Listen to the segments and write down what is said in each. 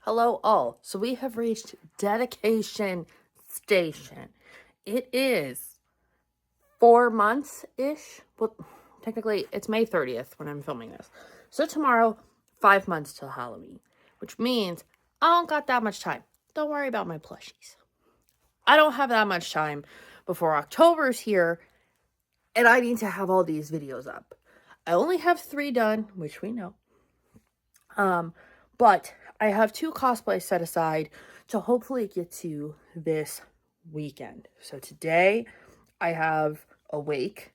Hello all. So we have reached dedication station. It is 4 months-ish. Well, technically it's May 30th when I'm filming this. So tomorrow, 5 months till Halloween, which means I don't got that much time. Don't worry about my plushies. I don't have that much time before October's here, and I need to have all these videos up. I only have 3 done, which we know. But I have 2 cosplays set aside to hopefully get to this weekend. So today I have a wake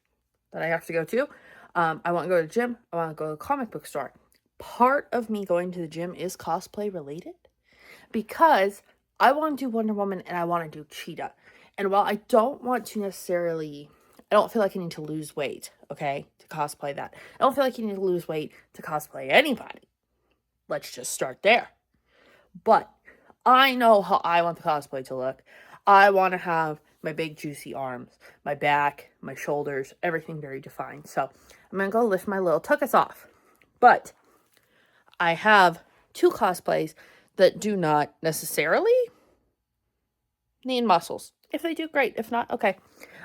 that I have to go to. I want to go to the gym. I want to go to the comic book store. Part of me going to the gym is cosplay related because I want to do Wonder Woman and I want to do Cheetah. And while I don't want to necessarily, I don't feel like I need to lose weight, okay, to cosplay that. I don't feel like you need to lose weight to cosplay anybody. Let's just start there. But I know how I want the cosplay to look. I want to have my big juicy arms, my back, my shoulders, everything very defined. So I'm going to go lift my little tuchus off. But I have 2 cosplays that do not necessarily need muscles. If they do, great. If not, okay.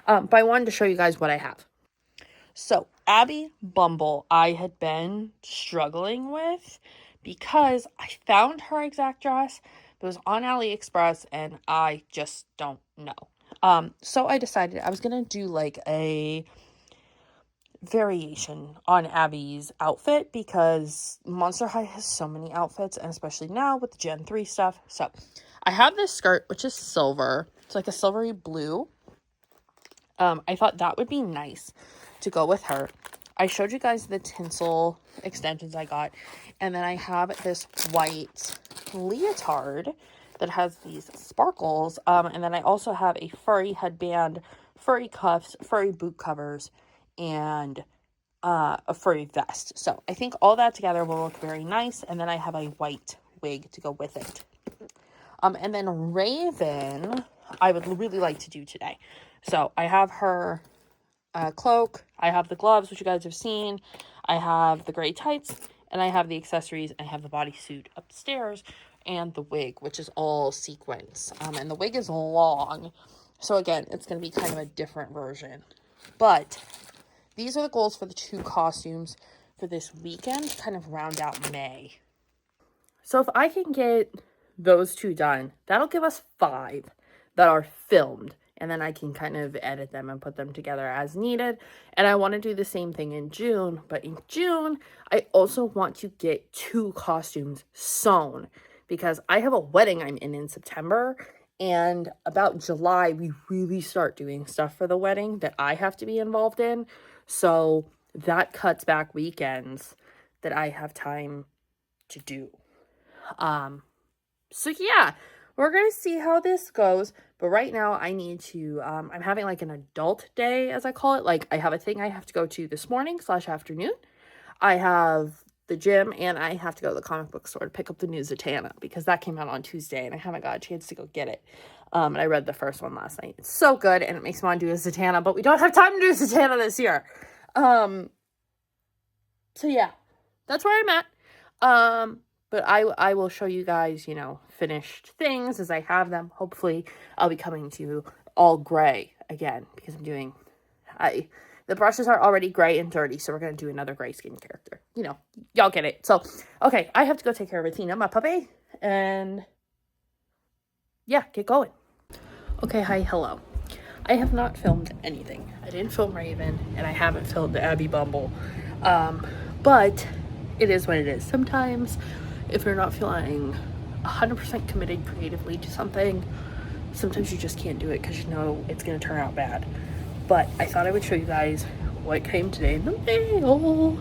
But I wanted to show you guys what I have. So Abby Bumble, I had been struggling with because I found her exact dress. It was on AliExpress and I just don't know. So I decided I was going to do like a variation on Abby's outfit because Monster High has so many outfits, and especially now with the Gen 3 stuff. So I have this skirt, which is silver. It's like a silvery blue. I thought that would be nice to go with her. I showed you guys the tinsel extensions I got, and then I have this white leotard that has these sparkles, and then I also have a furry headband, furry cuffs, furry boot covers, and a furry vest. So I think all that together will look very nice, and then I have a white wig to go with it. And then Raven, I would really like to do today. So I have her cloak, I have the gloves, which you guys have seen, I have the gray tights, and I have the accessories, and I have the bodysuit upstairs, and the wig, which is all sequins. And the wig is long, so again, it's going to be kind of a different version. But these are the goals for the 2 costumes for this weekend to kind of round out May. So if I can get those 2 done, that'll give us 5 that are filmed. And then I can kind of edit them and put them together as needed. And I want to do the same thing in June. But in June, I also want to get 2 costumes sewn. Because I have a wedding I'm in September. And about July, we really start doing stuff for the wedding that I have to be involved in. So that cuts back weekends that I have time to do. So yeah, we're going to see how this goes. But right now I need to, I'm having like an adult day, as I call it. Like I have a thing I have to go to this morning / afternoon. I have the gym and I have to go to the comic book store to pick up the new Zatanna because that came out on Tuesday and I haven't got a chance to go get it. And I read the first one last night. It's so good and it makes me want to do a Zatanna, but we don't have time to do Zatanna this year. So yeah, that's where I'm at. But I will show you guys, you know, finished things as I have them. Hopefully, I'll be coming to you all gray again because I'm doing... the brushes are already gray and dirty, so we're going to do another gray skin character. You know, y'all get it. So, okay, I have to go take care of Athena, my puppy, and yeah, get going. Okay, hi, hello. I have not filmed anything. I didn't film Raven, and I haven't filmed Abby Bumble. But it is what it is. Sometimes, if you're not feeling 100% committed creatively to something, sometimes you just can't do it because you know it's going to turn out bad. But I thought I would show you guys what came today in the mail.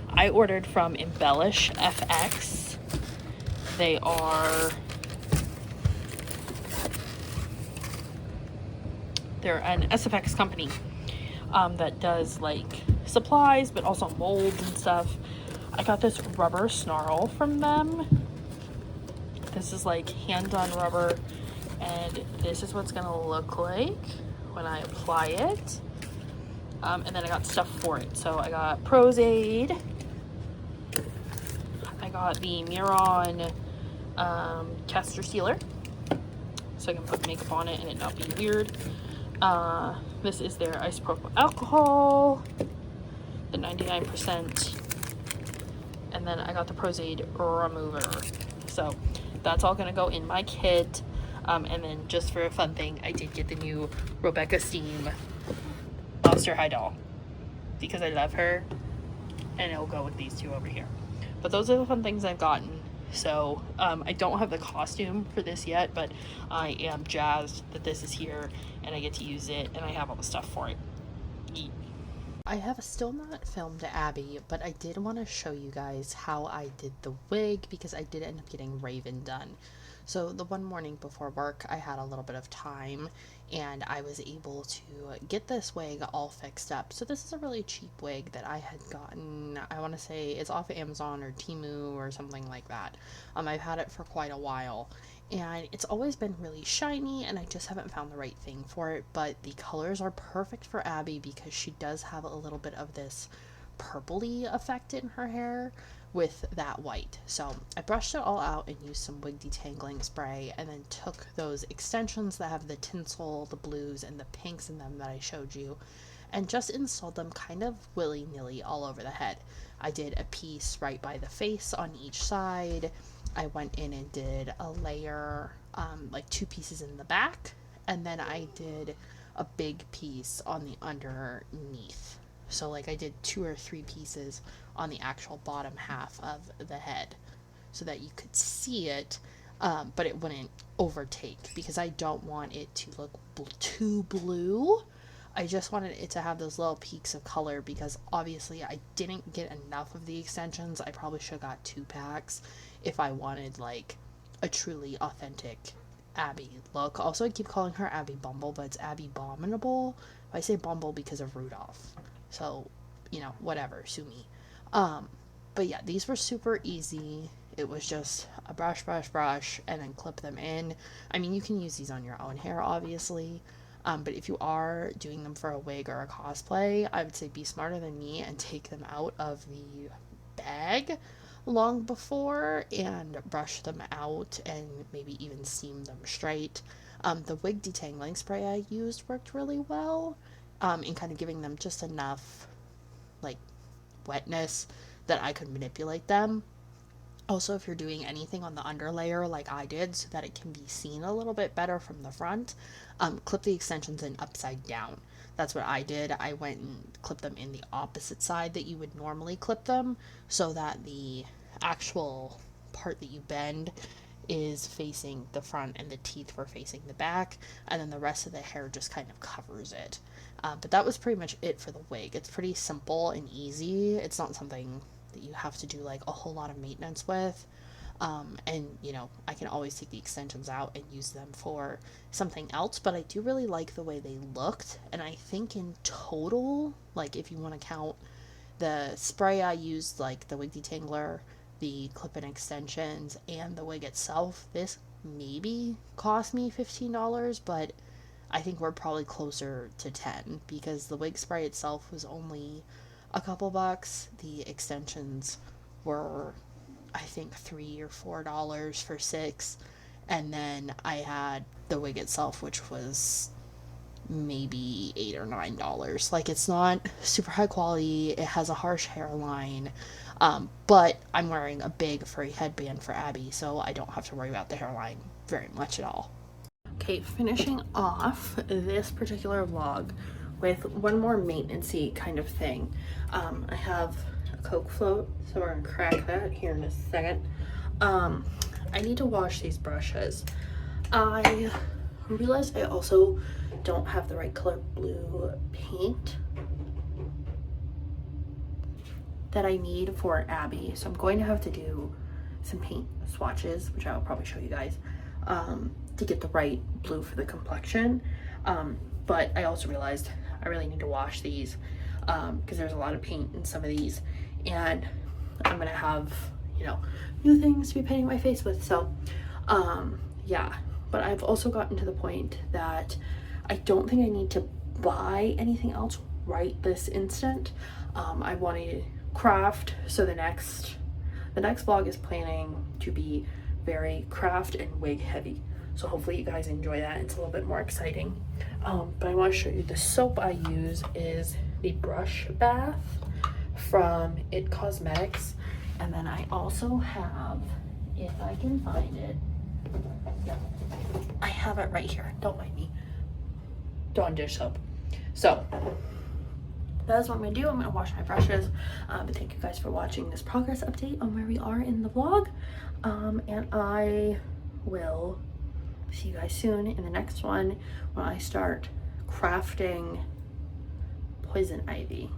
I ordered from Embellish FX. They're an SFX company that does like supplies but also molds and stuff. I got this rubber snarl from them. This is like hand-done rubber, and this is what's gonna look like when I apply it. And then I got stuff for it. So I got Prose Aid. I got the Muron castor sealer, so I can put makeup on it and it not be weird. This is their isopropyl alcohol, the 99%, and then I got the Prozaid remover. So that's all gonna go in my kit. And then just for a fun thing, I did get the new Rebecca Steam Monster High doll because I love her, and it'll go with these two over here. But those are the fun things I've gotten. So I don't have the costume for this yet, but I am jazzed that this is here and I get to use it and I have all the stuff for it. Yeet. I have still not filmed Abby, but I did want to show you guys how I did the wig because I did end up getting Raven done. So the one morning before work, I had a little bit of time and I was able to get this wig all fixed up. So this is a really cheap wig that I had gotten, I want to say it's off of Amazon or Temu or something like that. I've had it for quite a while and it's always been really shiny and I just haven't found the right thing for it, but the colors are perfect for Abby because she does have a little bit of this purpley effect in her hair with that white. So I brushed it all out and used some wig detangling spray and then took those extensions that have the tinsel, the blues, and the pinks in them that I showed you and just installed them kind of willy-nilly all over the head. I did a piece right by the face on each side. I went in and did a layer, like 2 pieces in the back, and then I did a big piece on the underneath. So like I did 2 or 3 pieces on the actual bottom half of the head so that you could see it, but it wouldn't overtake because I don't want it to look too blue. I just wanted it to have those little peaks of color because obviously I didn't get enough of the extensions. I probably should have got 2 packs if I wanted like a truly authentic Abby look. Also, I keep calling her Abby Bumble, but it's Abby Abominable. I say Bumble because of Rudolph. So, you know, whatever, sue me. But yeah, these were super easy. It was just a brush, and then clip them in. I mean, you can use these on your own hair, obviously. But if you are doing them for a wig or a cosplay, I would say be smarter than me and take them out of the bag long before and brush them out and maybe even steam them straight. The wig detangling spray I used worked really well in kind of giving them just enough like wetness that I could manipulate them. Also, if you're doing anything on the underlayer like I did so that it can be seen a little bit better from the front, clip the extensions in upside down. That's what I did. I went and clipped them in the opposite side that you would normally clip them so that the actual part that you bend is facing the front and the teeth were facing the back, and then the rest of the hair just kind of covers it. But that was pretty much it for the wig. It's pretty simple and easy. It's not something that you have to do like a whole lot of maintenance with. And you know, I can always take the extensions out and use them for something else, but I do really like the way they looked. And I think in total, like if you want to count the spray I used, like the wig detangler, the clip-in extensions, and the wig itself, this maybe cost me $15, but I think we're probably closer to 10 because the wig spray itself was only a couple bucks. The extensions were, I think, $3 or $4 for 6, and then I had the wig itself, which was maybe $8 or $9. Like, it's not super high quality. It has a harsh hairline, but I'm wearing a big furry headband for Abby, so I don't have to worry about the hairline very much at all. Okay, finishing off this particular vlog with one more maintenance-y kind of thing. I have a Coke float, so we're gonna crack that here in a second. I need to wash these brushes. I realized I also don't have the right color blue paint that I need for Abby, so I'm going to have to do some paint swatches, which I'll probably show you guys, to get the right blue for the complexion. But I also realized I really need to wash these because there's a lot of paint in some of these, and I'm gonna have, you know, new things to be painting my face with. So yeah, but I've also gotten to the point that I don't think I need to buy anything else right this instant. I want to craft, so the next vlog is planning to be very craft and wig heavy. So hopefully you guys enjoy that. It's a little bit more exciting. But I want to show you the soap I use is the Brush Bath from It Cosmetics. And then I also have, if I can find it, yeah, I have it right here. Don't mind me. Dawn dish soap. So that's what I'm gonna do. I'm gonna wash my brushes. But thank you guys for watching this progress update on where we are in the vlog. And I will see you guys soon in the next one when I start crafting poison ivy.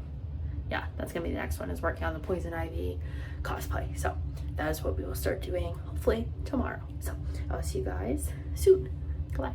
Yeah, that's gonna be the next one, is working on the poison ivy cosplay. So that is what we will start doing hopefully tomorrow. So I will see you guys soon. Goodbye.